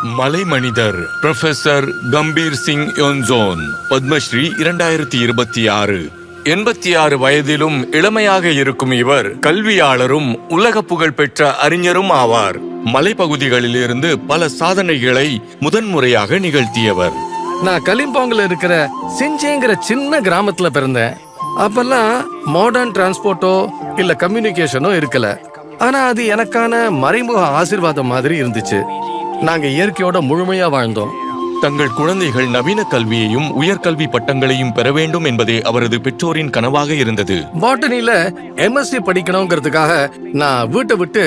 மலை மனிதர் புரொஃபசர் கம்பீர் சிங் யோன்சோன், பத்மஸ்ரீ 2026. 86 வயதிலும் இளமையாக இருக்கும் இவர் கல்வியாளரும் உலக புகழ் பெற்ற அறிஞரும் ஆவார். மலைப்பகுதிகளிலிருந்து பல சாதனைகளை முதன்முறையாக நிகழ்த்தியவர். நான் கலிம்போங்ல இருக்கிற சிஞ்சேங்கிற சின்ன கிராமத்துல பிறந்தேன். அப்பெல்லாம் மாடர்ன் டிரான்ஸ்போர்ட்டோ இல்ல கம்யூனிகேஷனோ இருக்கல. ஆனா அது எனக்கான மறைமுக ஆசீர்வாதம் மாதிரி இருந்துச்சு. நாங்க இயற்கையோட முழுமையா வாழ்ந்தோம். தங்கள் குழந்தைகள் நவீன கல்வியையும் உயர்கல்வி பட்டங்களையும் பெற வேண்டும் என்பதே அவரது பெற்றோரின் கனவாக இருந்தது. பாட்டனில எம்எஸ்சி படிக்கணுங்கிறதுக்காக நான் வீட்டை விட்டு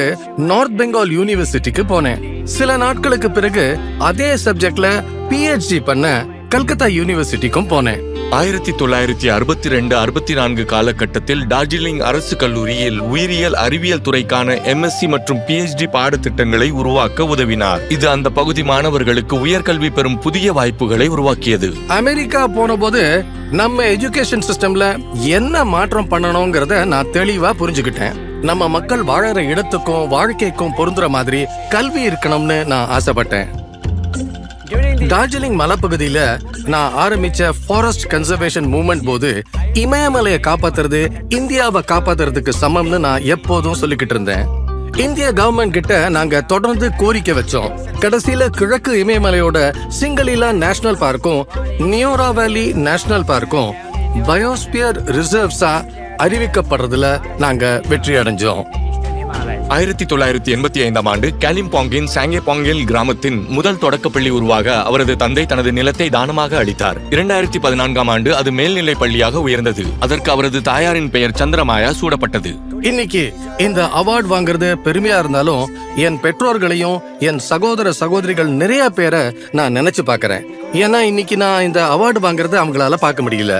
நார்த் பெங்கால் யூனிவர்சிட்டிக்கு போனேன். சில நாட்களுக்கு பிறகு அதே சப்ஜெக்ட்ல PhD பண்ண கல்கத்தா யூனிவர்சிட்டிக்கும் போனேன். 1962-64 காலகட்டத்தில் டார்ஜிலிங் அரசு கல்லூரியில் உயிரியல் அறிவியல் துறைக்கான MSc மற்றும் PhD பாடத்திட்டங்களை உருவாக்க உதவினார். இது அந்த பகுதி மாணவர்களுக்கு உயர்கல்வி பெறும் புதிய வாய்ப்புகளை உருவாக்கியது. அமெரிக்கா போன போது நம்ம எஜுகேஷன் சிஸ்டம்ல என்ன மாற்றம் பண்ணணும்ங்கறத நான் தெளிவா புரிஞ்சுக்கிட்டேன். நம்ம மக்கள் வாழற இடத்துக்கும் வாழ்க்கைக்கும் பொருந்துற மாதிரி கல்வி இருக்கணும்னு நான் ஆசைப்பட்டேன். டார்ஜிலிங் மலைப்பகுதியில நான் ஆரம்பிச்ச ஃபாரஸ்ட் கன்சர்வேஷன் மூவ்மெண்ட் போது இமயமலையை காப்பாத்துறது இந்தியாவை காப்பாத்துறதுக்கு சமம்னு நான் எப்போதும் சொல்லிக்கிட்டு இருந்தேன். இந்திய கவர்மெண்ட் கிட்ட நாங்க தொடர்ந்து கோரிக்கை வச்சோம். கடைசியில கிழக்கு இமயமலையோட சிங்கலீலா நேஷனல் பார்க்கும் நியோரா வேலி நேஷனல் பார்க்கும் பயோஸ்பியர் ரிசர்வ்ஸா அறிவிக்கப்படுறதுல நாங்க வெற்றி அடைஞ்சோம். 1985 ஆண்டு காலிம்போங்கின் சாங்கேபாங்கில் கிராமத்தின் முதல் தொடக்கப்பள்ளி உருவாக அவரது தந்தை தனது நிலத்தை தானமாக அளித்தார். 2014 ஆண்டு அது மேல்நிலை பள்ளியாக உயர்ந்தது. அதற்கு அவரது தாயாரின் பெயர் சந்திரமாயா சூடப்பட்டது. இன்னைக்கு இந்த அவார்டு வாங்குறது பெருமையா இருந்தாலும் என் பெற்றோர்களையும் என் சகோதர சகோதரிகள் நிறைய பேரை நான் நினைச்சு பாக்குறேன். ஏன்னா இன்னைக்கு நான் இந்த அவார்டு வாங்குறத அவங்களால பார்க்க முடியல.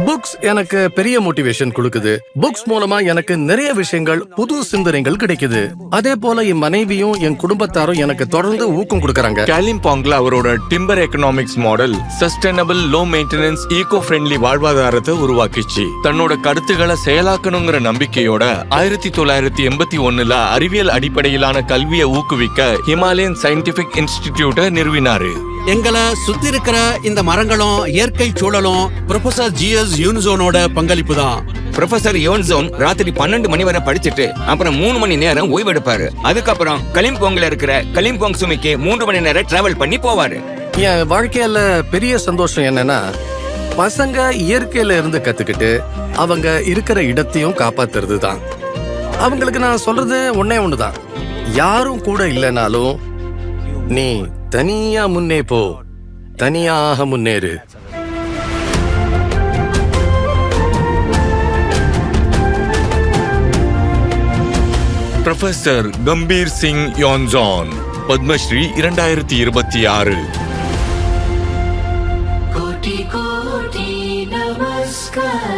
புக்ஸ் எனக்கு பெரிய மோட்டிவேஷன் கொடுக்குது. புக்ஸ் மூலமா எனக்கு நிறைய விஷயங்கள், புது சிந்தனைகள் கிடைக்குது. அதே போல என் மனைவியும் என் குடும்பத்தாரும் எனக்கு தொடர்ந்து ஊக்கம் கொடுக்கறாங்க. காலிம்போங்ல அவரோட timber economics model sustainable low maintenance eco friendly வாழ்வாதாரத்தை உருவாக்கிச்சு. தன்னோட கருத்துக்களை செயலாக்கணுங்கிற நம்பிக்கையோட 1981 அறிவியல் அடிப்படையிலான கல்வியை ஊக்குவிக்க ஹிமாலயன் சயின்டிபிக் இன்ஸ்டிடியூட்டை நிறுவினாரு. எங்களை சுத்தி இருக்கிற இந்த மரங்களும் இயற்கை சூழலும் ப்ரொஃபசர் GS யோன்சோனோட பங்களிப்பு தான். ப்ரொஃபசர் யோன்சோன் ராத்திரி 12 மணி வரை படிச்சுட்டு அப்புறம் 3 மணி நேரம் ஓய்வெடுப்பாரு. அதுக்கப்புறம் கலிம்போங்ல இருக்கிற கலிம்போங் சுமிக்கு 3 மணி நேரம் டிராவல் பண்ணி போவாரு. என் வாழ்க்கையில பெரிய சந்தோஷம் என்னன்னா பசங்க இயற்கையில இருந்து கத்துக்கிட்டு அவங்க இருக்கிற இடத்தையும் காப்பாத்துறது தான். அவங்களுக்கு நான் சொல்றது ஒன்னே ஒண்ணுதான், யாரும் கூட இல்லைனாலும் நீ தனியா முன்னே போ, தனியாக முன்னேறு. புரொஃபசர் கம்பீர் சிங் யோன்சோன், பத்மஸ்ரீ 2026. கோடி கோடி நமஸ்கார்.